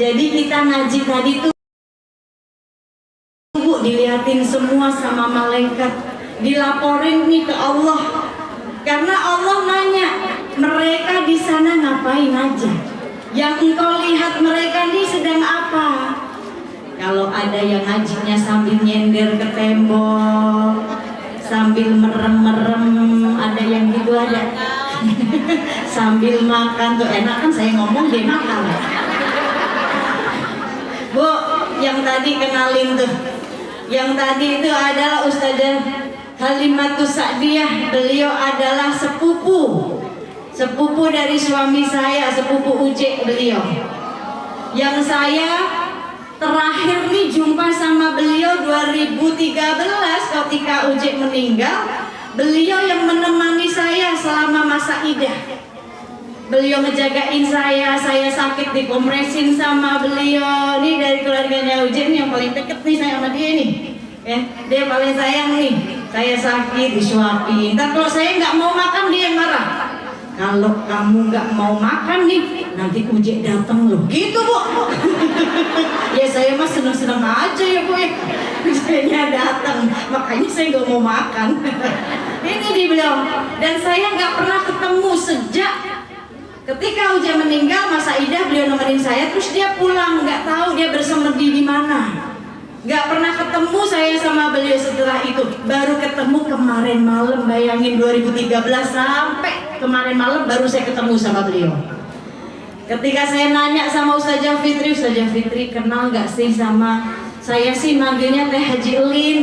Jadi kita ngaji tadi tuh Bu, dilihatin semua sama malaikat, dilaporin nih ke Allah. Karena Allah nanya, mereka di sana ngapain aja? Yang engkau lihat mereka nih sedang apa? Kalau ada yang ngajinya sambil nyender ke tembok, sambil merem-merem, ada yang gitu ada. Sambil makan tuh enak kan, saya ngomong dia makan. Bu, yang tadi kenalin tuh, yang tadi itu adalah Ustazah Halimatus Sa'diyah. Beliau adalah sepupu dari suami saya, sepupu Uce beliau. Yang saya terakhir nih jumpa sama beliau 2013 ketika Uce meninggal. Beliau yang menemani saya selama masa idah. Beliau ngejagain saya sakit dikompresin sama beliau. Nih dari keluarganya Uce nih yang paling deket nih saya sama dia nih. Ya, dia paling sayang nih. Saya sakit disuapin. Ntar kalau saya nggak mau makan dia marah. Kalau kamu nggak mau makan nih, nanti Uce datang loh. Gitu Bu. Ya saya mah seneng-seneng aja ya Bu. Saya datang, makanya saya nggak mau makan. Ini dia bilang. Dan saya nggak pernah ketemu sejak ketika Uce meninggal, masa idah beliau nemenin saya, terus dia pulang, nggak tahu dia bersemedi di mana. Nggak pernah ketemu saya sama beliau setelah itu. Baru ketemu kemarin malam, bayangin 2013 sampai kemarin malam baru saya ketemu sama beliau. Ketika saya nanya sama Ustazah Fitri kenal nggak sih sama saya? Sih manggilnya Teh Haji Elin.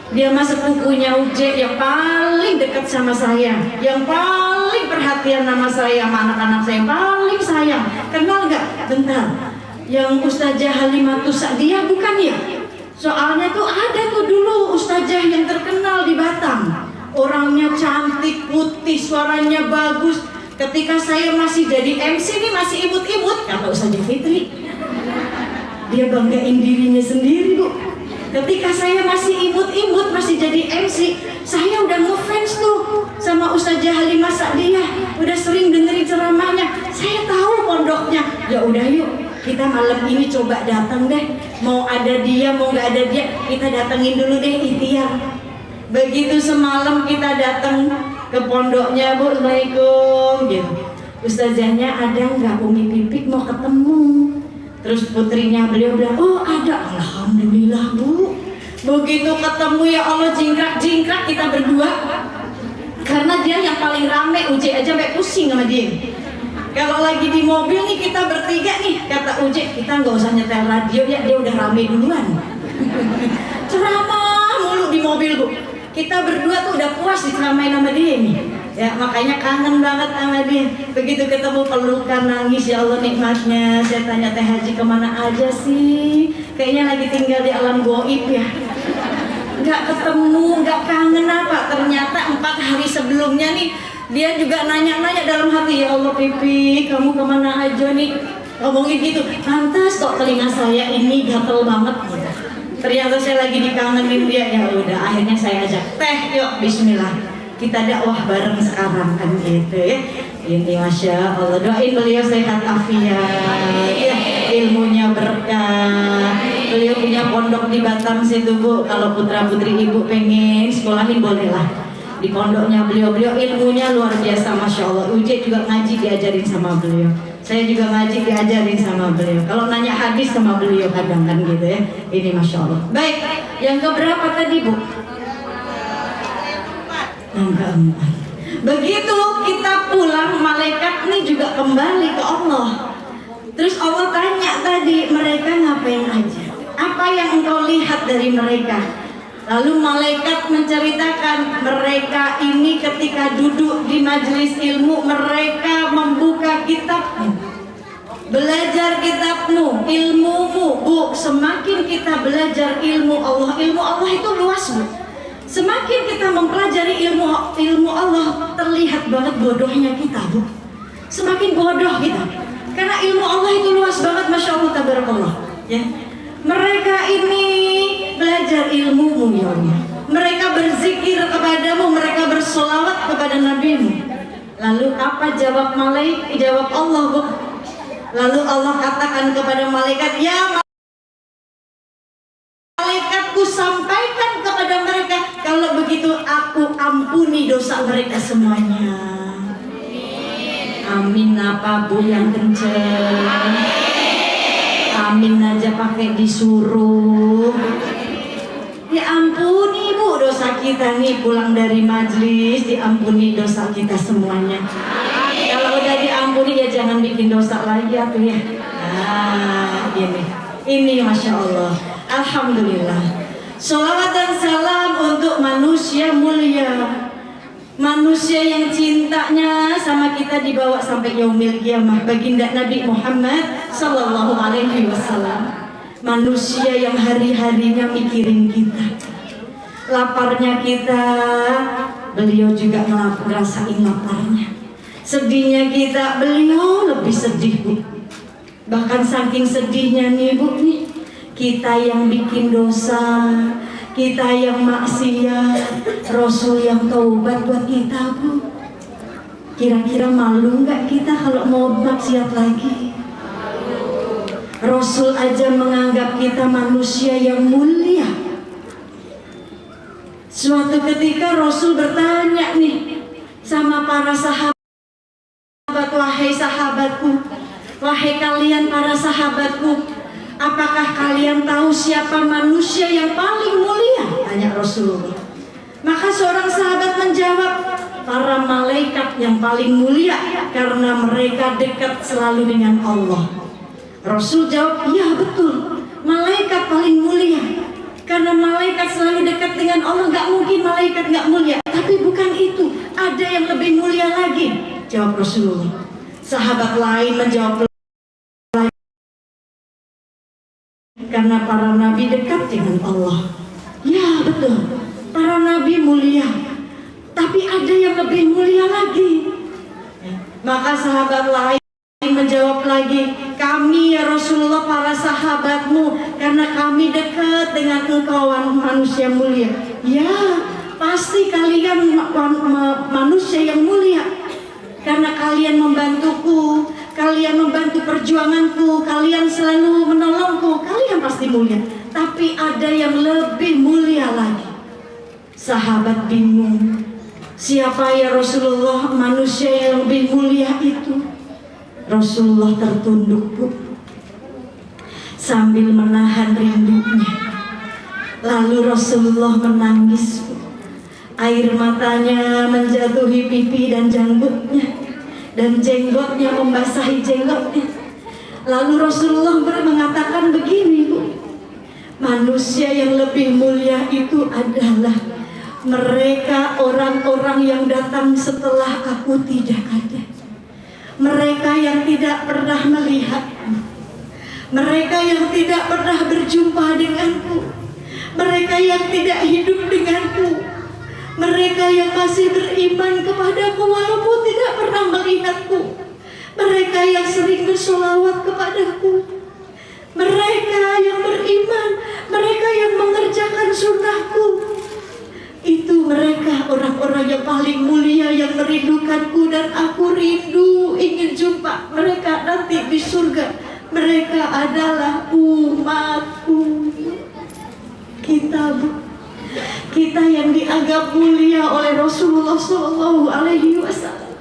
Dia mah sepupunya Uce yang paling dekat sama saya, yang paling perhatian sama saya, sama anak-anak saya, paling sayang. Kenal nggak? Bentar, yang Ustazah Halimatus Sa'diyah bukan ya? Soalnya tuh ada tuh dulu Ustazah yang terkenal di Batam. Orangnya cantik, putih, suaranya bagus. Ketika saya masih jadi MC nih, masih imut-imut, kata Ustazah Fitri. Dia banggain dirinya sendiri Bu. Ketika saya masih imut-imut, masih jadi MC, saya udah ngefans tuh sama Ustazah Halimah Sa'diyah. Udah sering dengerin ceramahnya. Saya tahu pondoknya. Ya udah yuk, kita malam ini coba datang deh. Mau ada dia, mau nggak ada dia, kita datengin dulu deh, ikhtiar. Begitu semalam kita datang ke pondoknya, Bu, Assalamualaikum gitu. Ustazahnya ada nggak? Umi Pipik mau ketemu. Terus putrinya beliau bilang, oh ada, alhamdulillah Bu. Begitu ketemu ya Allah, jingkrak kita berdua. Karena dia yang paling rame, Uce aja sampai pusing sama dia. Kalau lagi di mobil nih kita bertiga nih, kata Uce, kita nggak usah nyetel radio ya, dia udah rame duluan. Ceramah mulu di mobil Bu. Kita berdua tuh udah puas diceramain sama dia nih. Ya makanya kangen banget sama dia. Begitu ketemu pelukan, nangis, ya Allah nikmatnya. Saya tanya Teh Haji kemana aja sih? Kayaknya lagi tinggal di alam goib ya. Nggak ketemu, nggak kangen apa? Ternyata 4 hari sebelumnya nih dia juga nanya-nanya dalam hati, ya Allah Pipi, kamu kemana aja nih? Ngomongin gitu. Pantas kok telinga saya ini gatel banget. Ternyata saya lagi dikangenin dia. Ya udah, akhirnya saya ajak, Teh yuk bismillah. Kita dakwah bareng sekarang kan gitu ya. Ini Masya Allah, doain beliau sehat afiat ya, ilmunya berkah. Beliau punya pondok di Batam situ Bu. Kalau putra putri ibu pengen sekolahin bolehlah di pondoknya beliau. Beliau ilmunya luar biasa Masya Allah. Uce juga ngaji diajarin sama beliau. Saya juga ngaji diajarin sama beliau. Kalau nanya hadis sama beliau kadang kan gitu ya. Ini Masya Allah. Baik, yang keberapa tadi Bu? Yang keempat. Begitu kita pulang, malaikat ini juga kembali ke Allah. Terus Allah tanya tadi, mereka ngapain aja? Apa yang engkau lihat dari mereka? Lalu malaikat menceritakan, mereka ini ketika duduk di majelis ilmu, mereka membuka kitabmu, belajar kitabmu, ilmumu. Bu, semakin kita belajar ilmu Allah itu luas Bu. Semakin kita mempelajari ilmu Allah, terlihat banget bodohnya kita Bu. Semakin bodoh kita, karena ilmu Allah itu luas banget, Masya Allah, tabarakallah ya. Mereka ini belajar ilmumu ya Allah. Mereka berzikir kepadamu, mereka bersolawat kepada nabimu. Lalu apa jawab malaikat? Jawab Allah Bu, Lalu Allah katakan kepada malaikat, ya malaikatku sampaikan kepada mereka, kalau begitu aku ampuni dosa mereka semuanya. Amin apa Bu yang kenceng? Amin aja pakai disuruh. Diampuni Bu dosa kita nih, pulang dari majlis diampuni dosa kita semuanya. Kalau udah diampuni ya jangan bikin dosa lagi atuh ya. Nah ini Masya Allah. Alhamdulillah. Sholawat dan salam untuk manusia mulia, manusia yang cintanya sama kita dibawa sampai yaumil kiamah, baginda Nabi Muhammad Sallallahu Alaihi Wasallam. Manusia yang hari-harinya mikirin kita, laparnya kita, beliau juga ngerasain laparnya. Sedihnya kita, beliau lebih sedih Bu. Bahkan saking sedihnya nih Bu nih, kita yang bikin dosa, kita yang maksiat, Rasul yang taubat buat kita Bu. Kira-kira malu nggak kita kalau mau maksiat lagi? Rasul aja menganggap kita manusia yang mulia. Suatu ketika Rasul bertanya nih sama para sahabat, wahai sahabatku, wahai kalian para sahabatku, apakah kalian tahu siapa manusia yang paling mulia? Tanya Rasulullah. Maka seorang sahabat menjawab, para malaikat yang paling mulia karena mereka dekat selalu dengan Allah. Rasul jawab, iya betul, malaikat paling mulia karena malaikat selalu dekat dengan Allah. Gak mungkin malaikat gak mulia. Tapi bukan itu, ada yang lebih mulia lagi, jawab Rasulullah. Sahabat lain menjawab, karena para nabi dekat dengan Allah. Ya betul, para nabi mulia, tapi ada yang lebih mulia lagi. Maka sahabat lain menjawab lagi, kami ya Rasulullah para sahabatmu, karena kami dekat dengan engkau manusia mulia. Ya pasti kalian manusia yang mulia, karena kalian membantuku, kalian membantu perjuanganku, kalian selalu menolongku, kalian pasti mulia. Tapi ada yang lebih mulia lagi. Sahabat bingung, siapa ya Rasulullah manusia yang lebih mulia itu? Rasulullah tertunduk Bu, sambil menahan rindunya. Lalu Rasulullah menangis Bu. Air matanya menjatuhi pipi dan janggutnya, dan jenggotnya membasahi jenggotnya. Lalu Rasulullah mengatakan begini Bu, manusia yang lebih mulia itu adalah mereka orang-orang yang datang setelah aku tidak ada. Mereka yang tidak pernah melihatku, mereka yang tidak pernah berjumpa denganku, mereka yang tidak hidup denganku, mereka yang masih beriman kepadaku walaupun tidak pernah melihatku, mereka yang sering bersolawat kepadaku, mereka yang beriman, mereka yang mengerjakan sunnahku. Itu mereka orang-orang yang paling mulia yang merindukanku, dan aku rindu ingin jumpa mereka nanti di surga. Mereka adalah umatku. Kita yang dianggap mulia oleh Rasulullah Shallallahu Alaihi Wasallam.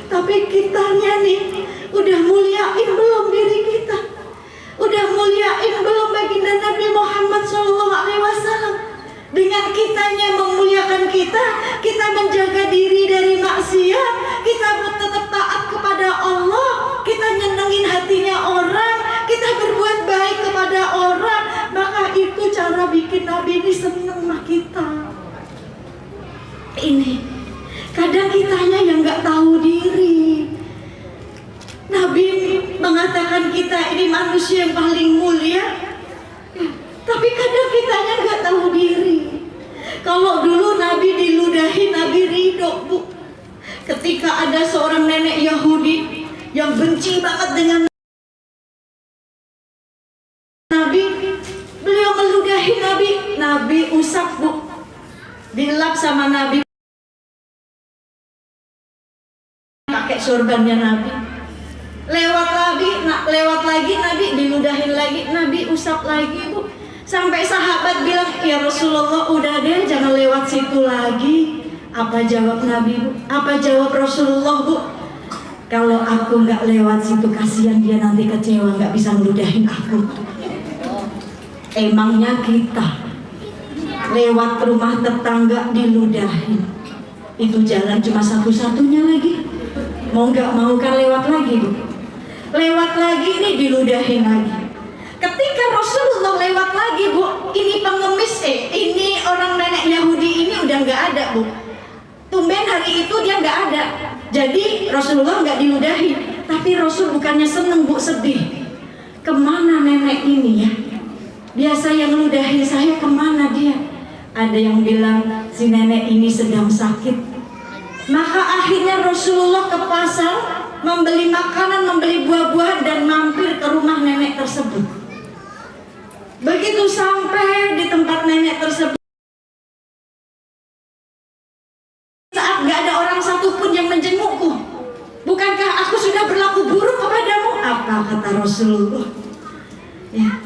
Tapi kitanya nih udah muliain belum diri kita? Udah muliain belum baginda Nabi Muhammad Shallallahu Alaihi Wasallam? Dengan kitanya memuliakan kita, kita menjaga diri dari maksiat, kita tetap taat kepada Allah, kita nyenengin hatinya orang, kita berbuat baik kepada orang, maka itu cara bikin Nabi ini seneng sama kita. Ini kadang kitanya yang nggak tahu diri. Nabi mengatakan kita ini manusia yang paling mulia, tapi kadang kitanya nggak tahu diri. Kalau dulu Nabi diludahi, Nabi ridho Bu. Ketika ada seorang nenek Yahudi yang benci banget dengan Nabi, beliau meludahi Nabi. Nabi usap Bu, dilap sama Nabi pakai sorbannya Nabi. Lewat lagi Nabi diludahin lagi, Nabi usap lagi Bu. Sampai sahabat bilang, ya Rasulullah udah deh jangan lewat situ lagi. Apa jawab Nabi Bu? Apa jawab Rasulullah Bu? Kalau aku nggak lewat situ kasihan dia nanti kecewa nggak bisa ngeludahin aku. Emangnya kita lewat rumah tetangga diludahin, itu jalan cuma satu-satunya lagi? Mau nggak mau kan lewat lagi Bu? Lewat lagi ini diludahin lagi. Ketika Rasulullah lewat lagi Bu, ini pengemis ini orang nenek Yahudi ini udah nggak ada Bu. Tumben hari itu dia nggak ada. Jadi Rasulullah nggak diludahi, tapi Rasul bukannya seneng Bu, sedih. Kemana nenek ini ya? Biasa yang ludahin saya kemana dia? Ada yang bilang si nenek ini sedang sakit. Maka akhirnya Rasulullah ke pasar membeli makanan, membeli buah-buahan dan mampir ke rumah nenek tersebut. Begitu sampai di tempat nenek tersebut, saat gak ada orang satupun yang menjengukku, bukankah aku sudah berlaku buruk kepadamu? Apa kata Rasulullah? Ya,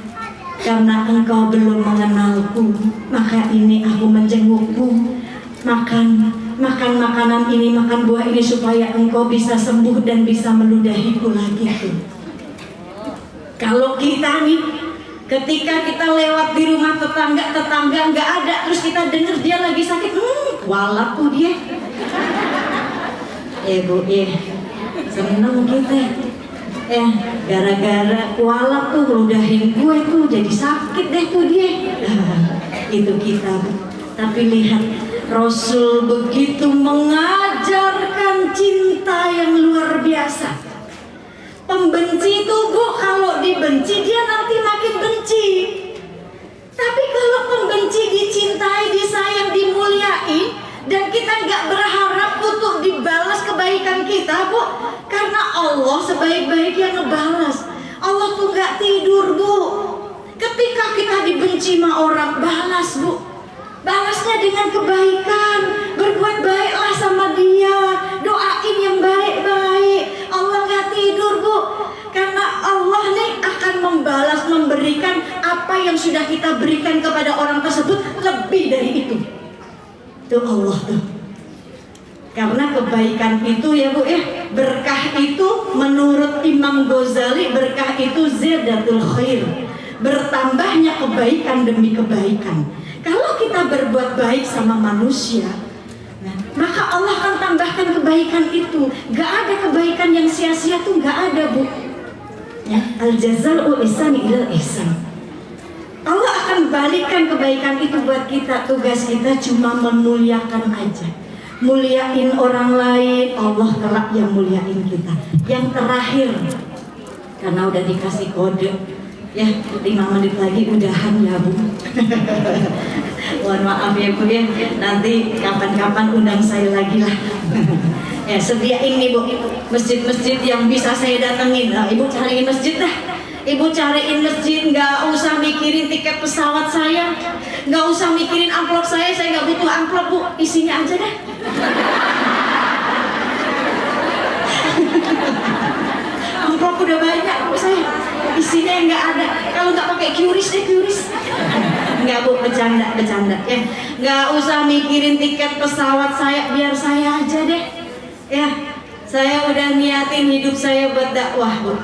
karena engkau belum mengenalku, maka ini aku menjengukmu. Makan makanan ini, makan buah ini supaya engkau bisa sembuh dan bisa meludahiku lagi tuh. Kalau kita nih, ketika kita lewat di rumah tetangga nggak ada, terus kita dengar dia lagi sakit, kualat tuh dia. Bu, seneng kita. Gara-gara kualat tuh ludahin gue tuh jadi sakit deh tuh dia. Itu kita Bu. Tapi lihat, Rasul begitu mengajarkan cinta yang luar biasa. Pembenci itu Bu, kalau dibenci dia nanti makin benci. Tapi kalau pembenci dicintai, disayang, dimuliain, dan kita nggak berharap untuk dibalas kebaikan kita Bu, karena Allah sebaik-baik yang ngebalas. Allah tuh nggak tidur Bu. Ketika kita dibenci sama orang, balas Bu. Balasnya dengan kebaikan, berbuat baiklah sama dia, doain yang baik-baik. Allah nggak tidur Bu, karena Allah nih akan membalas, memberikan apa yang sudah kita berikan kepada orang tersebut lebih dari itu. Itu Allah tuh. Karena kebaikan itu ya Bu berkah itu menurut Imam Ghazali, berkah itu ziyadatul khair, bertambahnya kebaikan demi kebaikan. Kalau kita berbuat baik sama manusia, maka Allah akan tambahkan kebaikan itu. Gak ada kebaikan yang sia-sia tuh, gak ada Bu. Al-jazal ihsan ilal ihsan. Allah akan balikan kebaikan itu buat kita. Tugas kita cuma memuliakan aja. Muliain orang lain, Allah kelak yang muliain kita. Yang terakhir, karena udah dikasih kode, ya 5 menit lagi udahan ya Bu. Mohon maaf ya Bu ya, nanti kapan-kapan undang saya lagi lah. Ya sediain nih Bu masjid-masjid yang bisa saya datengin. Nah, Ibu cariin masjid dah. Ibu cariin masjid, nggak usah mikirin tiket pesawat saya, nggak usah mikirin amplop saya nggak butuh amplop Bu, isinya aja deh. Amplop udah banyak Bu saya, isinya yang nggak ada. Kalau nggak pakai QRIS deh, QRIS. Nggak Bu, bercanda ya. Nggak usah mikirin tiket pesawat saya, biar saya aja deh. Ya, saya udah niatin hidup saya buat dakwah Bu,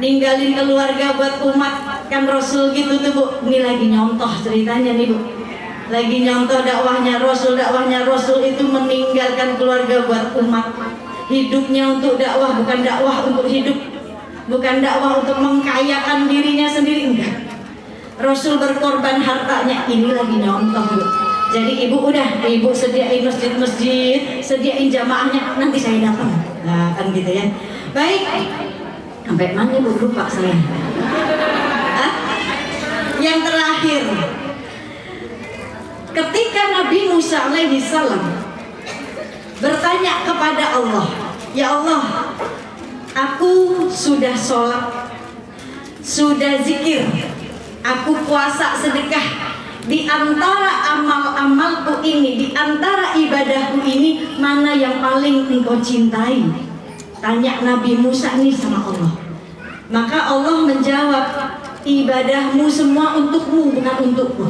ninggalin keluarga buat umat. Kan Rasul gitu tuh Bu. Ini lagi nyontoh ceritanya nih Bu, lagi nyontoh dakwahnya Rasul itu meninggalkan keluarga buat umat. Hidupnya untuk dakwah, bukan dakwah untuk hidup, bukan dakwah untuk mengkayakan dirinya sendiri, enggak. Rasul berkorban hartanya. Ini lagi nyontoh Bu. Jadi Ibu sediain masjid-masjid, sediain jamaahnya, nanti saya datang. Nah kan gitu ya. Baik, sampai mana Bu, lupa saya. Yang terakhir, ketika Nabi Musa alaihi salam bertanya kepada Allah, ya Allah, aku sudah sholat, sudah zikir, aku puasa, sedekah. Di antara amal-amalku ini, di antara ibadahku ini, mana yang paling engkau cintai? Tanya Nabi Musa nih sama Allah. Maka Allah menjawab, ibadahmu semua untukmu, bukan untukku.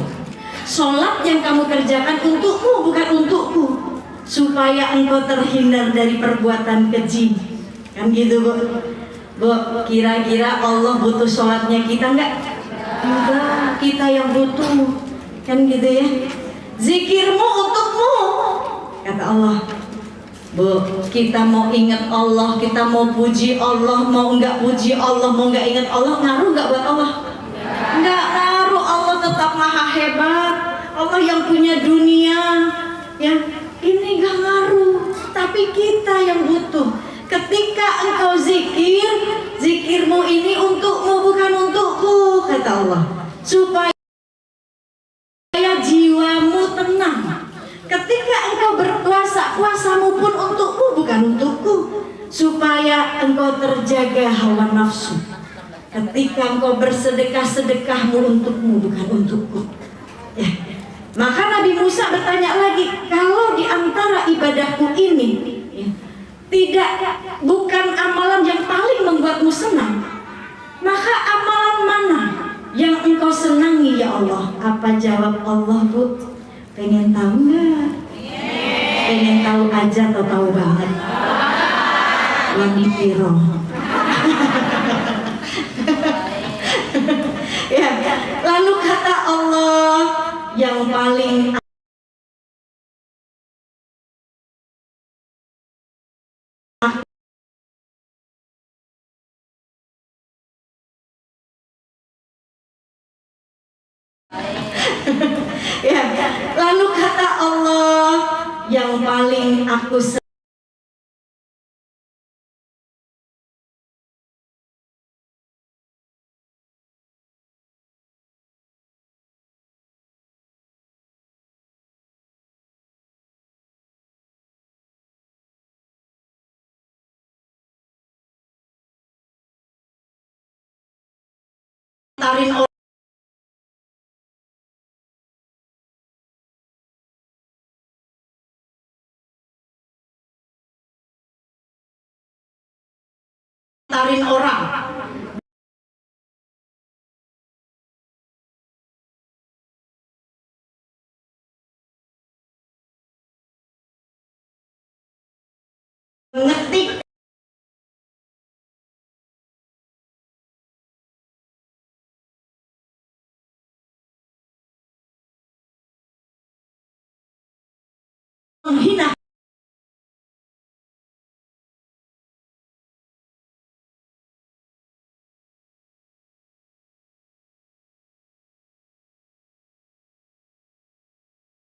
Sholat yang kamu kerjakan untukmu, bukan untukku, supaya engkau terhindar dari perbuatan keji. Kan gitu, Bu. Bu, kira-kira Allah butuh sholatnya kita enggak? Enggak, kita yang butuh. Kan gitu ya. Zikirmu untukmu, kata Allah. Bu, kita mau ingat Allah, kita mau puji Allah, mau enggak puji Allah, mau enggak ingat Allah, ngaruh enggak buat Allah? Enggak ngaruh, Allah tetap maha hebat. Allah yang punya dunia, ya, ini enggak ngaruh. Tapi kita yang butuh. Ketika engkau zikir, zikirmu ini untukmu, bukan untukku, kata Allah. Supaya jiwamu tenang. Ketika engkau berpuasa, puasamu pun untukku, bukan untukku, supaya engkau terjaga hawa nafsu. Ketika engkau bersedekah, sedekahmu untukmu, bukan untukku. Ya. Maka Nabi Musa bertanya lagi, kalau di antara ibadahku ini, ya, bukan amalan yang paling membuatmu senang, maka amalan mana yang engkau senangi ya Allah? Apa jawab Allah, Bu? Pengen tahu nggak? Pengen tahu aja atau tahu banget? Wani piro. Ya, lalu kata Allah yang paling ya, lalu kata Allah yang paling aku tarin orang, ngetik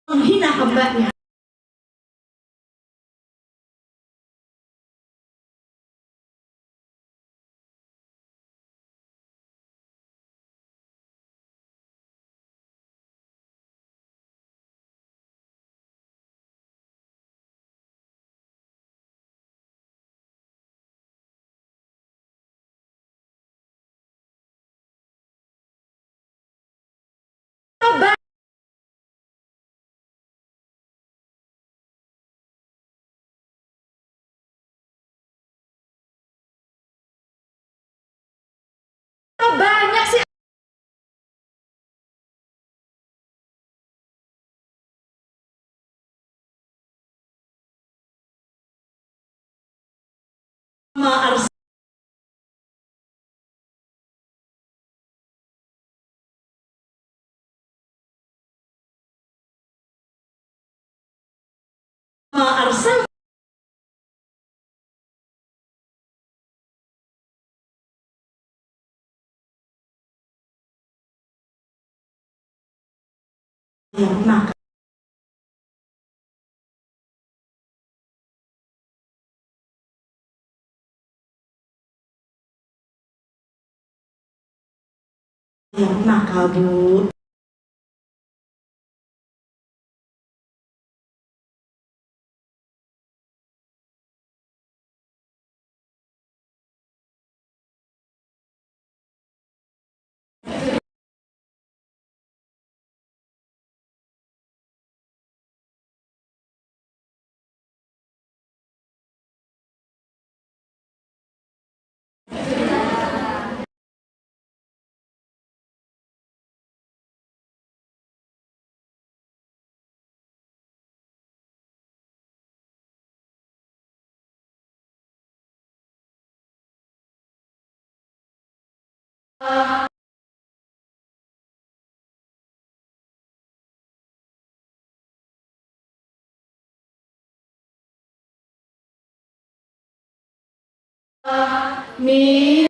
menghina hambanya. Banyak sih sama Arsal yang makan yang nakal, Bu. Mi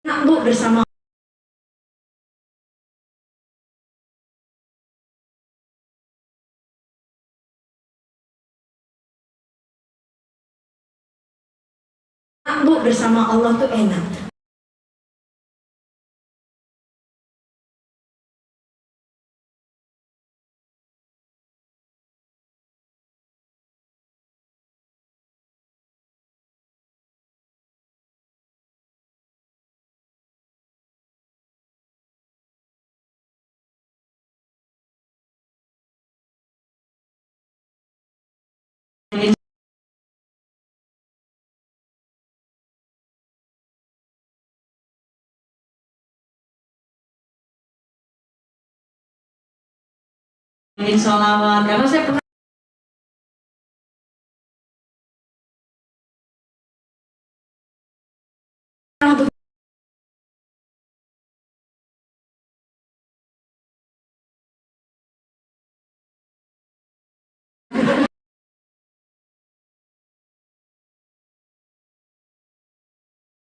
nak Bu bersama Bu bersama Allah tuh enak. Ingin sholawat karena saya pernah